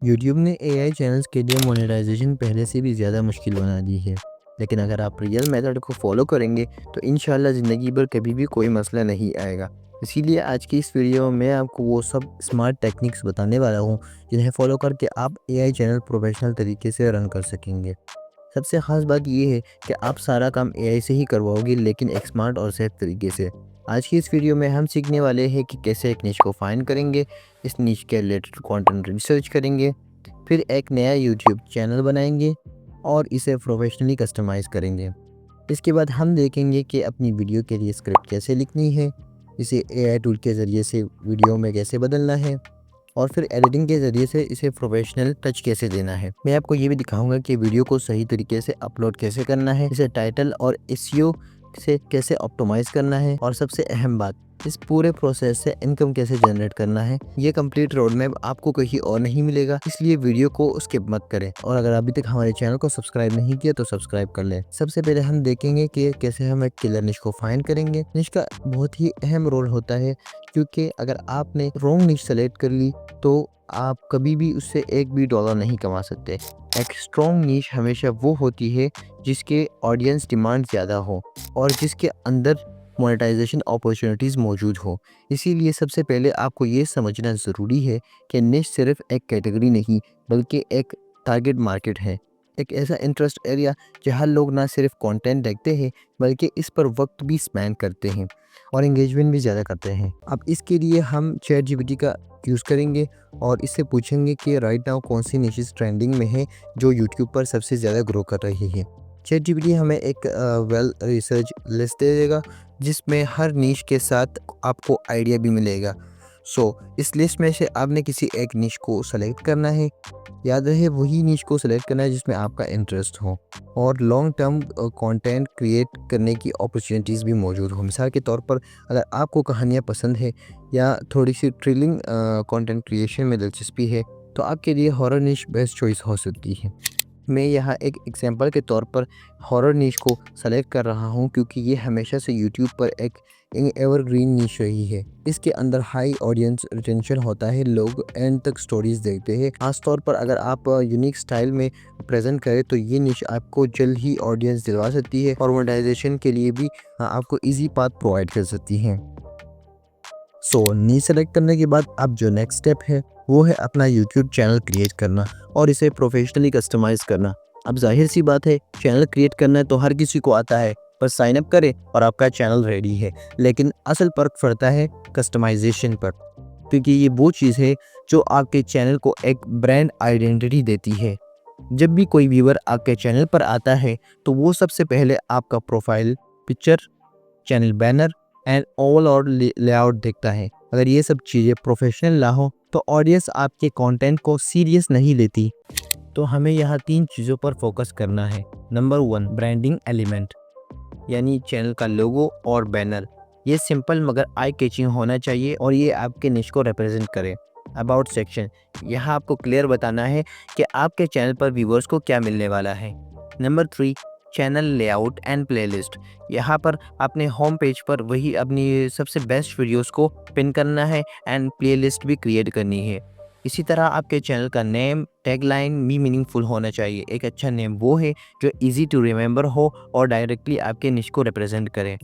YouTube ने AI channels के लिए मोनेटाइजेशन पहले से भी ज़्यादा मुश्किल बना दी है। लेकिन अगर आप रियल मेथड को फॉलो करेंगे तो इंशाल्लाह ज़िंदगी भर कभी भी कोई मसला नहीं आएगा। इसीलिए आज की इस वीडियो में मैं आपको वो सब स्मार्ट टेक्निक्स बताने वाला हूँ जिन्हें फॉलो करके आप एआई चैनल प्रोफेशनल तरीके से रन कर सकेंगे। सबसे ख़ास बात ये है कि आप सारा काम एआई से ही करवाओगे, लेकिन एक स्मार्ट और सेफ तरीके से। आज की इस वीडियो में हम सीखने वाले हैं कि कैसे एक निश को फाइंड करेंगे, इस निश के रिलेटेड कंटेंट रिसर्च करेंगे, फिर एक नया यूट्यूब चैनल बनाएंगे और इसे प्रोफेशनली कस्टमाइज़ करेंगे। इसके बाद हम देखेंगे कि अपनी वीडियो के लिए स्क्रिप्ट कैसे लिखनी है, इसे एआई टूल के ज़रिए से वीडियो में कैसे बदलना है और फिर एडिटिंग के ज़रिए से इसे प्रोफेशनल टच कैसे देना है। मैं आपको ये भी दिखाऊंगा कि वीडियो को सही तरीके से अपलोड कैसे करना है, इसे टाइटल और एसईओ से कैसे ऑप्टिमाइज़ करना है और सबसे अहम बात, इस पूरे प्रोसेस से इनकम कैसे जनरेट करना है। ये कंप्लीट रोड मैप आपको कहीं और नहीं मिलेगा, इसलिए वीडियो को स्किप मत करें। और अगर अभी तक हमारे चैनल को सब्सक्राइब नहीं किया तो सब्सक्राइब कर लें। सबसे पहले हम देखेंगे कि कैसे हम एक किलर निश को फाइंड करेंगे। निश का बहुत ही अहम रोल होता है, क्योंकि अगर आपने रॉन्ग निश सेलेक्ट कर ली तो आप कभी भी उससे एक भी डॉलर नहीं कमा सकते। एक स्ट्रॉन्ग नीश हमेशा वो होती है जिसके ऑडियंस डिमांड ज़्यादा हो और जिसके अंदर मोनेटाइजेशन अपॉर्चुनिटीज़ मौजूद हो। इसीलिए सबसे पहले आपको ये समझना ज़रूरी है कि निश सिर्फ एक कैटेगरी नहीं, बल्कि एक टारगेट मार्केट है। एक ऐसा इंटरेस्ट एरिया जहाँ लोग ना सिर्फ कंटेंट देखते हैं, बल्कि इस पर वक्त भी स्पेंड करते हैं और एंगेजमेंट भी ज़्यादा करते हैं। अब इसके लिए हम चैट जीपीटी का यूज़ करेंगे और इससे पूछेंगे कि राइट नाउ कौन सी निशेस ट्रेंडिंग में है जो यूट्यूब पर सबसे ज़्यादा ग्रो कर रही है। चैट जीपीटी हमें एक वेल रिसर्च लिस्ट दे देगा, जिसमें हर निश के साथ आपको आइडिया भी मिलेगा। इस लिस्ट में से आपने किसी एक निश को सेलेक्ट करना है। याद रहे, वही निश को सेलेक्ट करना है जिसमें आपका इंटरेस्ट हो और लॉन्ग टर्म कंटेंट क्रिएट करने की अपॉर्चुनिटीज़ भी मौजूद हो। मिसाल के तौर पर, अगर आपको कहानियाँ पसंद है या थोड़ी सी थ्रिलिंग कंटेंट क्रिएशन में दिलचस्पी है, तो आपके लिए हॉरर निश बेस्ट चॉइस हो सकती है। मैं यहाँ एक एग्जांपल के तौर पर हॉरर नीश को सेलेक्ट कर रहा हूँ, क्योंकि ये हमेशा से यूट्यूब पर एक एवरग्रीन नीश रही है। इसके अंदर हाई ऑडियंस रिटेंशन होता है, लोग एंड तक स्टोरीज देखते हैं। खास तौर पर अगर आप यूनिक स्टाइल में प्रेजेंट करें तो ये नीश आपको जल्द ही ऑडियंस दिलवा सकती है और मोनेटाइजेशन के लिए भी आपको ईजी पाथ प्रोवाइड कर सकती है। नीश सेलेक्ट करने के बाद अब जो नेक्स्ट स्टेप है वो है अपना यूट्यूब चैनल क्रिएट करना और इसे प्रोफेशनली कस्टमाइज़ करना। अब जाहिर सी बात है, चैनल क्रिएट करना तो हर किसी को आता है, बस साइन अप करे और आपका चैनल रेडी है। लेकिन असल फ़र्क पड़ता है कस्टमाइजेशन पर, क्योंकि ये वो चीज़ है जो आपके चैनल को एक ब्रांड आइडेंटिटी देती है। जब भी कोई व्यूअर आपके चैनल पर आता है तो वो सबसे पहले आपका profile picture, channel banner and overall और लेआउट देखता है। अगर ये सब चीज़ें प्रोफेशनल ना हो तो ऑडियंस आपके कंटेंट को सीरियस नहीं लेती। तो हमें यहाँ 3 चीज़ों पर फोकस करना है। नंबर 1, ब्रांडिंग एलिमेंट, यानी चैनल का लोगो और बैनर। ये सिंपल मगर आई कैचिंग होना चाहिए और ये आपके निश को रिप्रेजेंट करे। अबाउट सेक्शन, यहाँ आपको क्लियर बताना है कि आपके चैनल पर व्यूअर्स को क्या मिलने वाला है। Number 3, channel layout and playlist. यहाँ पर अपने होम पेज पर वही अपनी सबसे बेस्ट वीडियोस को पिन करना है एंड प्लेलिस्ट भी क्रिएट करनी है। इसी तरह आपके चैनल का नेम, टैगलाइन भी मीनिंगफुल होना चाहिए। एक अच्छा नेम वो है जो इजी टू रिमेंबर हो और डायरेक्टली आपके निश को रिप्रेजेंट करे।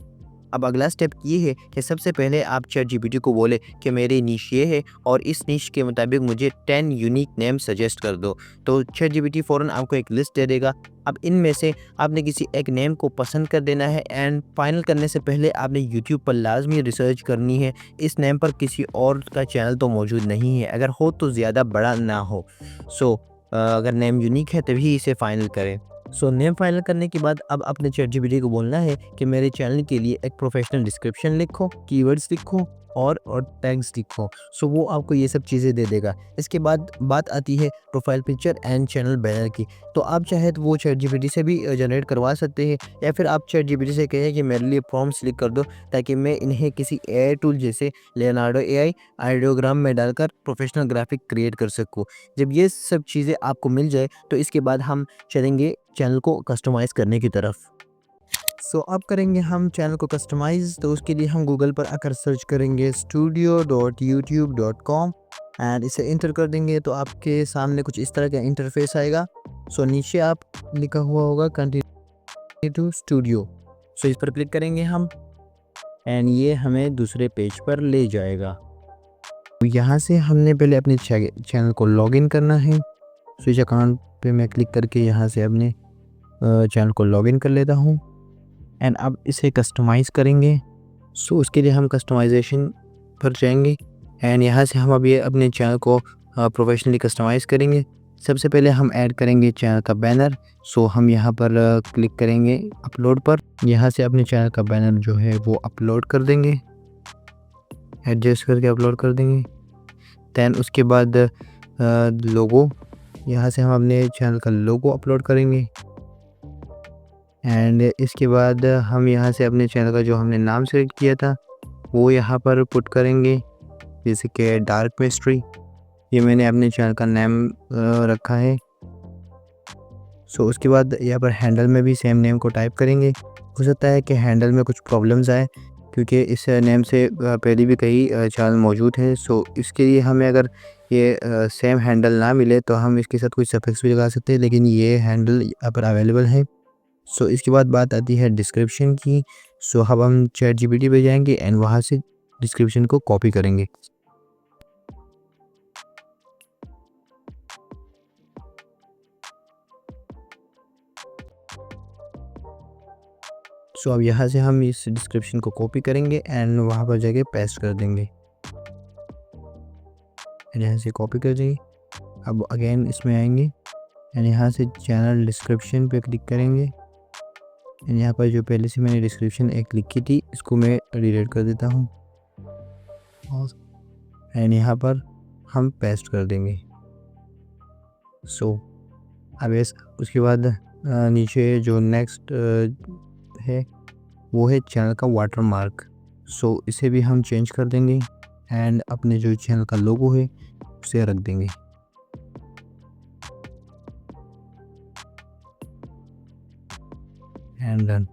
अब अगला स्टेप ये है कि सबसे पहले आप चैट जीपीटी को बोले कि मेरी नीश ये है और इस नीश के मुताबिक मुझे 10 यूनिक नेम सजेस्ट कर दो। तो चैट जीपीटी फ़ौरन आपको एक लिस्ट दे देगा। अब इनमें से आपने किसी एक नेम को पसंद कर देना है एंड फाइनल करने से पहले आपने यूट्यूब पर लाजमी रिसर्च करनी है, इस नेम पर किसी और का चैनल तो मौजूद नहीं है, अगर हो तो ज़्यादा बड़ा ना हो। अगर नेम यूनिक है तभी इसे फाइनल करें। नेम फाइनल करने के बाद अब अपने चैट जीपीटी को बोलना है कि मेरे चैनल के लिए एक प्रोफेशनल डिस्क्रिप्शन लिखो, कीवर्ड्स लिखो और टैग्स लिखो। वो आपको ये सब चीज़ें दे देगा। इसके बाद बात आती है profile picture and channel banner की। तो आप चाहे तो वो चैट जीपीटी से भी जनरेट करवा सकते हैं, या फिर आप चैट जीपीटी से कहें कि मेरे लिए प्रॉम्प्ट्स लिख कर दो, ताकि मैं इन्हें किसी एआई टूल जैसे लियोनार्डो एआई आइडियोग्राम में डालकर प्रोफेशनल ग्राफिक क्रिएट कर सकूँ। जब ये सब चीज़ें आपको मिल जाए तो इसके बाद हम चलेंगे चैनल को कस्टमाइज़ करने की तरफ। अब करेंगे हम चैनल को कस्टमाइज़। तो उसके लिए हम गूगल पर आकर सर्च करेंगे studio.youtube.com एंड इसे इंटर कर देंगे तो आपके सामने कुछ इस तरह का इंटरफेस आएगा। सो नीचे आप लिखा हुआ होगा कंटिन्यू टू स्टूडियो, सो इस पर क्लिक करेंगे हम एंड ये हमें दूसरे पेज पर ले जाएगा। तो यहाँ से हमने पहले अपने चैनल को लॉगिन करना है। सो इस अकाउंट पे मैं क्लिक करके यहाँ से अपने चैनल को लॉगिन कर लेता हूँ एंड अब इसे कस्टमाइज़ करेंगे। सो उसके लिए हम कस्टमाइजेशन पर जाएंगे एंड यहाँ से हम अब ये अपने चैनल को प्रोफेशनली कस्टमाइज़ करेंगे। सबसे पहले हम ऐड करेंगे चैनल का बैनर। सो हम यहाँ पर क्लिक करेंगे अपलोड पर। यहाँ से अपने चैनल का बैनर जो है वो अपलोड कर देंगे, एडजस्ट करके अपलोड कर देंगे। दैन उसके बाद लोगो, यहाँ से हम अपने चैनल का लोगो अपलोड करेंगे एंड इसके बाद हम यहाँ से अपने चैनल का जो हमने नाम सेलेक्ट किया था वो यहाँ पर पुट करेंगे, जैसे कि डार्क मिस्ट्री। ये मैंने अपने चैनल का नेम रखा है। सो उसके बाद यहाँ पर हैंडल में भी सेम नेम को टाइप करेंगे। हो सकता है कि हैंडल में कुछ प्रॉब्लम्स आए क्योंकि इस नेम से पहले भी कई चैनल मौजूद हैं। सो इसके लिए हमें अगर ये सेम हैंडल ना मिले तो हम इसके साथ कुछ सफिक्स भी लगा सकते हैं, लेकिन ये हैंडल यहाँ पर अवेलेबल है। सो इसके बाद बात आती है डिस्क्रिप्शन की। सो अब हम ChatGPT पे जाएंगे एंड वहाँ से डिस्क्रिप्शन को कॉपी करेंगे। सो अब यहाँ से हम इस डिस्क्रिप्शन को कॉपी करेंगे एंड वहाँ पर जाके पेस्ट कर देंगे। यहाँ से कॉपी कर देंगे। अब अगेन इसमें आएंगे एंड यहाँ से चैनल डिस्क्रिप्शन पे क्लिक करेंगे एंड यहाँ पर जो पहले से मैंने डिस्क्रिप्शन एक लिखी थी इसको मैं डिलीट कर देता हूँ एंड यहाँ पर हम पेस्ट कर देंगे। सो अब उसके बाद नीचे जो नेक्स्ट है वो है चैनल का वाटरमार्क। सो इसे भी हम चेंज कर देंगे एंड अपने जो चैनल का लोगो है उसे रख देंगे। And done.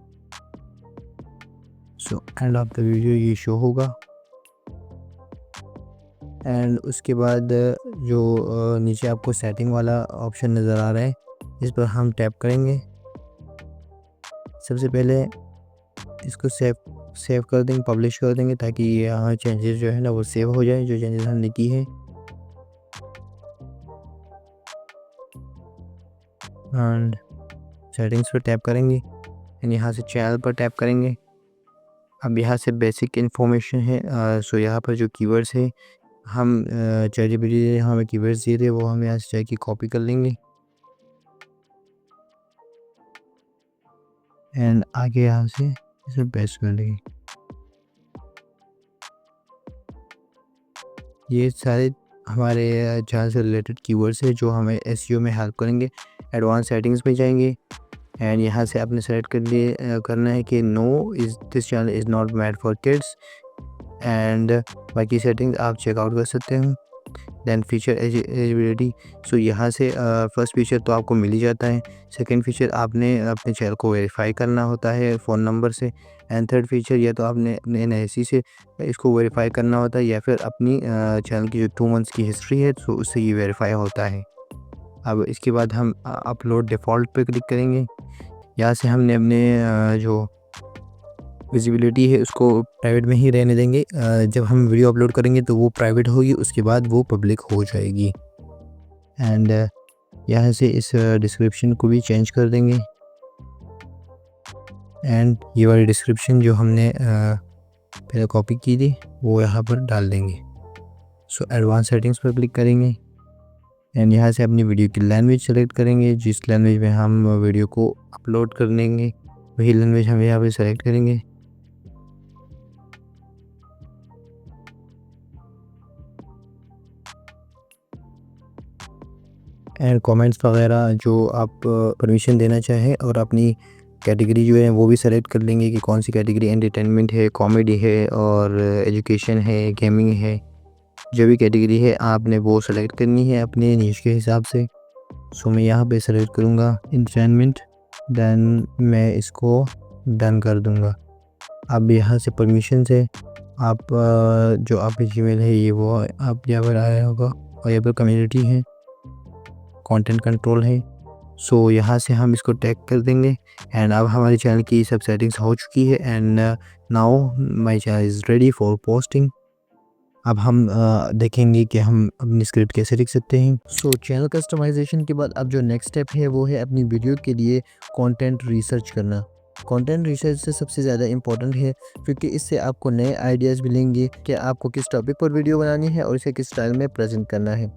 So end of the video ये शो होगा एंड उसके बाद जो नीचे आपको सेटिंग वाला ऑप्शन नज़र आ रहा है इस पर हम टैप करेंगे। सबसे पहले इसको सेव कर देंगे, पब्लिश कर देंगे ताकि यहाँ चेंजेस जो है ना वो सेव हो जाए, जो चेंजेस हमने की है। एंड सेटिंग्स पर टैप करेंगे एंड यहाँ से चैनल पर टैप करेंगे। अब यहाँ से बेसिक इन्फॉर्मेशन है। सो यहाँ पर जो कीवर्ड्स है हम ChatGPT ने हमें कीवर्ड्स दिए थे वो हम यहाँ से जाके कॉपी कर लेंगे एंड आगे यहाँ से इसे पेस्ट कर लेंगे। ये सारे हमारे चैनल से रिलेटेड कीवर्ड्स है जो हमें SEO में हेल्प करेंगे। एडवांस सेटिंग्स में जाएंगे एंड यहाँ से आपने सेलेक्ट कर लिए करना है कि no is this channel is not made for kids and बाकी सेटिंग्स आप चेकआउट कर सकते हैं। Then feature eligibility. सो यहाँ से फर्स्ट फीचर तो आपको मिल ही जाता है। सेकंड फीचर आपने अपने चैनल को वेरीफाई करना होता है फ़ोन नंबर से एंड थर्ड फीचर या तो आपने अपने NIC से इसको वेरीफाई करना होता है या फिर अपनी चैनल की जो 2 मंथ्स की हिस्ट्री है तो उससे ये वेरीफाई होता है। अब इसके बाद हम अपलोड डिफ़ॉल्ट पे क्लिक करेंगे। यहाँ से हमने अपने जो विजिबिलिटी है उसको प्राइवेट में ही रहने देंगे। जब हम वीडियो अपलोड करेंगे तो वो प्राइवेट होगी, उसके बाद वो पब्लिक हो जाएगी। एंड यहाँ से इस डिस्क्रिप्शन को भी चेंज कर देंगे एंड ये वाली डिस्क्रिप्शन जो हमने पहले कॉपी की थी वो यहाँ पर डाल देंगे। सो एडवांस सेटिंग्स पर क्लिक करेंगे एंड यहाँ से अपनी वीडियो की लैंग्वेज सेलेक्ट करेंगे, जिस लैंग्वेज में हम वीडियो को अपलोड कर देंगे वही लैंग्वेज हम यहाँ पर सेलेक्ट करेंगे। एंड कमेंट्स वगैरह जो आप परमिशन देना चाहें और अपनी कैटेगरी जो है वो भी सेलेक्ट कर लेंगे कि कौन सी कैटेगरी एंटरटेनमेंट है, कॉमेडी है और एजुकेशन है, गेमिंग है। जो भी कैटेगरी है आपने वो सेलेक्ट करनी है अपने नीश के हिसाब से। सो मैं यहाँ पे सेलेक्ट करूँगा एंटरटेनमेंट, दैन मैं इसको डन कर दूँगा। अब यहाँ से परमिशन से आप जो आपकी जीमेल है ये वो आप यहाँ पर आया होगा और यहाँ पर कम्युनिटी है, कंटेंट कंट्रोल है। सो यहाँ से हम इसको टैग कर देंगे एंड अब हमारे चैनल की सब सेटिंग्स हो चुकी है and now my channel is ready for posting. अब हम देखेंगे कि हम अपनी स्क्रिप्ट कैसे लिख सकते हैं। सो चैनल कस्टमाइजेशन के बाद अब जो नेक्स्ट स्टेप है वो है अपनी वीडियो के लिए कंटेंट रिसर्च करना। कंटेंट रिसर्च से सबसे ज़्यादा इम्पोर्टेंट है क्योंकि इससे आपको नए आइडियाज़ मिलेंगे कि आपको किस टॉपिक पर वीडियो बनानी है और इसे किस स्टाइल में प्रेजेंट करना है।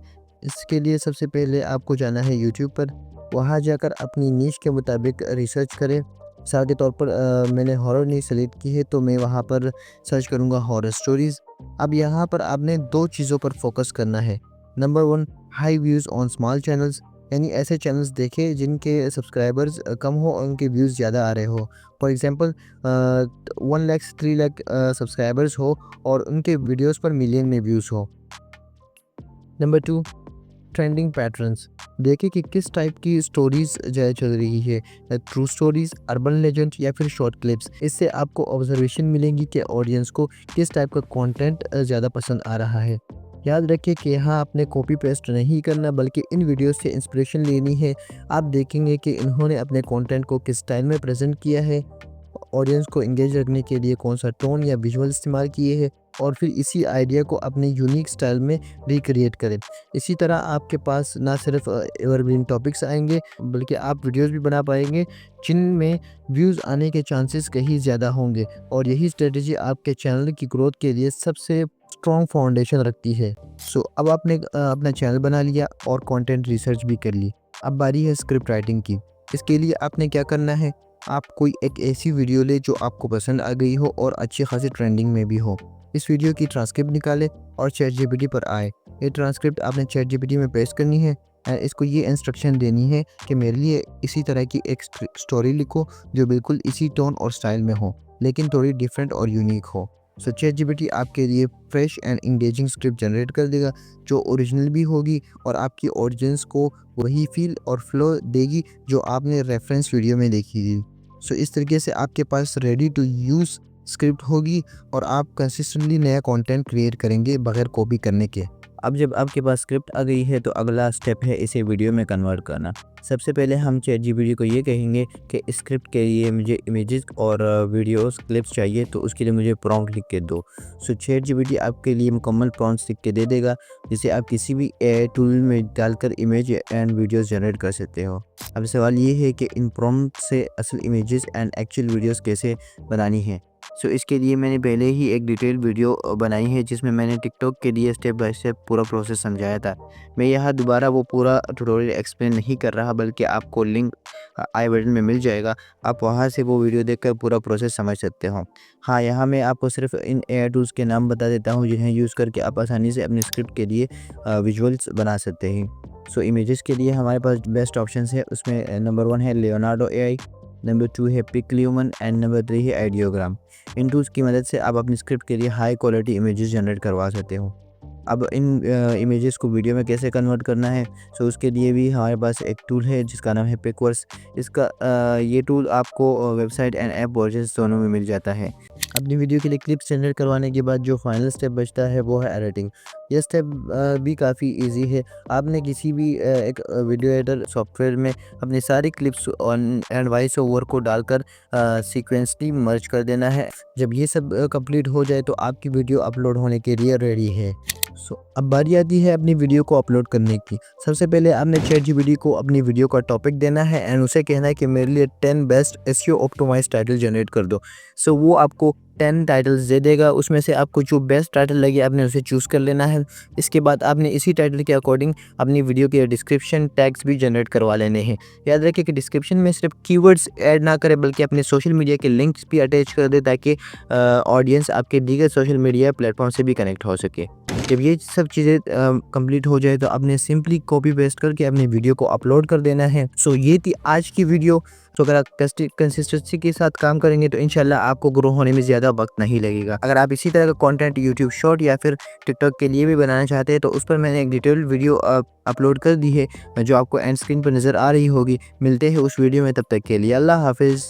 इसके लिए सबसे पहले आपको जाना है यूट्यूब पर, वहाँ जाकर अपनी नीश के मुताबिक रिसर्च करें। मिसाल के तौर पर मैंने हॉरर नीश सेलेक्ट की है तो मैं वहाँ पर सर्च करूँगा हॉरर स्टोरीज़। अब यहाँ पर आपने 2 चीज़ों पर फोकस करना है। Number 1, high views on small channels, यानी ऐसे चैनल्स देखें जिनके सब्सक्राइबर्स कम हो और उनके व्यूज़ ज़्यादा आ रहे हो। For example 1 lakh 3 lakh subscribers हो और उनके वीडियोज़ पर मिलियन में व्यूज़ हो। नंबर 2, ट्रेंडिंग पैटर्न्स, देखिए कि किस टाइप की स्टोरीज़ ज़्यादा चल रही है, ट्रू स्टोरीज़, अर्बन लेजेंड या फिर शॉर्ट क्लिप्स। इससे आपको ऑब्जर्वेशन मिलेंगी कि ऑडियंस को किस टाइप का कंटेंट ज़्यादा पसंद आ रहा है। याद रखिए कि यहाँ आपने कॉपी पेस्ट नहीं करना बल्कि इन वीडियो से इंस्पिरेशन लेनी है। आप देखेंगे कि इन्होंने अपने कंटेंट को किस स्टाइल में प्रेजेंट किया है, ऑडियंस को एंगेज रखने के लिए कौन सा टोन या विजुअल इस्तेमाल किए हैं और फिर इसी आइडिया को अपने यूनिक स्टाइल में रिक्रिएट करें। इसी तरह आपके पास ना सिर्फ एवरग्रीन टॉपिक्स आएंगे बल्कि आप वीडियोस भी बना पाएंगे जिनमें व्यूज़ आने के चांसेस कहीं ज़्यादा होंगे और यही स्ट्रेटजी आपके चैनल की ग्रोथ के लिए सबसे स्ट्रॉन्ग फाउंडेशन रखती है। सो अब आपने अपना चैनल बना लिया और कंटेंट रिसर्च भी कर ली। अब बारी है स्क्रिप्ट राइटिंग की। इसके लिए आपने क्या करना है, आप कोई एक ऐसी वीडियो ले जो आपको पसंद आ गई हो और अच्छी खासी ट्रेंडिंग में भी हो। इस वीडियो की ट्रांसक्रिप्ट निकालें और चैटजीपीटी पर आए। ये ट्रांसक्रिप्ट आपने चैटजीपीटी में पेस्ट करनी है एंड इसको ये इंस्ट्रक्शन देनी है कि मेरे लिए इसी तरह की एक स्टोरी लिखो जो बिल्कुल इसी टोन और स्टाइल में हो लेकिन थोड़ी डिफरेंट और यूनिक हो। सो चैटजीपीटी आपके लिए fresh and engaging script generate कर देगा जो ओरिजिनल भी होगी और आपकी ऑडियंस को वही फील और फ्लो देगी जो आपने रेफरेंस वीडियो में देखी थी। सो इस तरीके से आपके पास रेडी टू यूज़ स्क्रिप्ट होगी और आप कंसिस्टेंटली नया कंटेंट क्रिएट करेंगे बगैर कॉपी करने के। अब जब आपके पास स्क्रिप्ट आ गई है तो अगला स्टेप है इसे वीडियो में कन्वर्ट करना। सबसे पहले हम चैटजीपीटी को ये कहेंगे कि स्क्रिप्ट के लिए मुझे इमेजेस और वीडियोस क्लिप्स चाहिए तो उसके लिए मुझे प्रॉम्प्ट लिख के दो। सो चैटजीपीटी आपके लिए मुकम्मल प्रॉम्प्ट्स लिख के दे देगा जिसे आप किसी भी एआई टूल में डालकर इमेज एंड वीडियोस जनरेट कर सकते हो। अब सवाल ये है कि इन प्रॉम्प्ट से असल इमेजेस एंड एक्चुअल वीडियोस कैसे बनानी है। सो इसके लिए मैंने पहले ही एक डिटेल वीडियो बनाई है जिसमें मैंने टिकटॉक के लिए स्टेप बाय स्टेप पूरा प्रोसेस समझाया था। मैं यहाँ दोबारा वो पूरा ट्यूटोरियल एक्सप्लेन नहीं कर रहा बल्कि आपको लिंक आई बटन में मिल जाएगा, आप वहाँ से वो वीडियो देखकर पूरा प्रोसेस समझ सकते हो। हाँ, यहाँ मैं आपको सिर्फ इन एआई टूल्स के नाम बता देता हूँ जिन्हें यूज़ करके आप आसानी से अपने स्क्रिप्ट के लिए विजुअल्स बना सकते हैं। सो इमेजेस के लिए हमारे पास बेस्ट ऑप्शन है, उसमें नंबर 1 है लियोनार्डो एआई, नंबर 2 है पिक्लुमन एंड नंबर 3 है आइडियोग्राम। इन टूल्स की मदद से आप अपनी स्क्रिप्ट के लिए हाई क्वालिटी इमेजेस जनरेट करवा सकते हो। अब इन इमेजेस को वीडियो में कैसे कन्वर्ट करना है, सो उसके लिए भी हमारे पास एक टूल है जिसका नाम है पिक्सवर्स। इसका ये टूल आपको वेबसाइट एंड ऐप वर्जन्स दोनों में मिल जाता है। अपनी वीडियो के लिए क्लिप्स जनरेट करवाने के बाद जो फाइनल स्टेप बचता है वो है एडिटिंग। यह स्टेप भी काफ़ी इजी है। आपने किसी भी एक वीडियो एडिटर सॉफ्टवेयर में अपनी सारी clips on and voice over को डालकर सीक्वेंसली मर्ज कर देना है। जब ये सब कंप्लीट हो जाए तो आपकी वीडियो अपलोड होने के लिए रेडी है। सो अब बारी आती है अपनी वीडियो को अपलोड करने की। सबसे पहले आपने चैटजीपीटी को अपनी वीडियो का टॉपिक देना है एंड उसे कहना है कि मेरे लिए 10 best SEO optimised title generate कर दो। सो वो आपको 10 टाइटल्स दे देगा, उसमें से आपको जो बेस्ट टाइटल लगे आपने उसे चूज़ कर लेना है। इसके बाद आपने इसी टाइटल के अकॉर्डिंग अपनी वीडियो के डिस्क्रिप्शन टैग्स भी जनरेट करवा लेने हैं। याद रखिए कि डिस्क्रिप्शन में सिर्फ कीवर्ड्स ऐड ना करें बल्कि अपने सोशल मीडिया के लिंक्स भी अटैच कर दे ताकि ऑडियंस आपके दीगर सोशल मीडिया प्लेटफॉर्म से भी कनेक्ट हो सके। जब ये सब चीज़ें कंप्लीट हो जाए तो आपने सिंपली कॉपी पेस्ट करके अपनी वीडियो को अपलोड कर देना है। सो ये थी आज की वीडियो। तो अगर आप कंसिस्टेंसी के साथ काम करेंगे तो इंशाल्लाह आपको ग्रो होने में ज़्यादा वक्त नहीं लगेगा। अगर आप इसी तरह का कंटेंट यूट्यूब शॉर्ट या फिर टिकटॉक के लिए भी बनाना चाहते हैं तो उस पर मैंने एक डिटेल वीडियो अपलोड कर दी है जो आपको एंड स्क्रीन पर नज़र आ रही होगी। मिलते हैं उस वीडियो में, तब तक के लिए अल्लाह हाफिज़।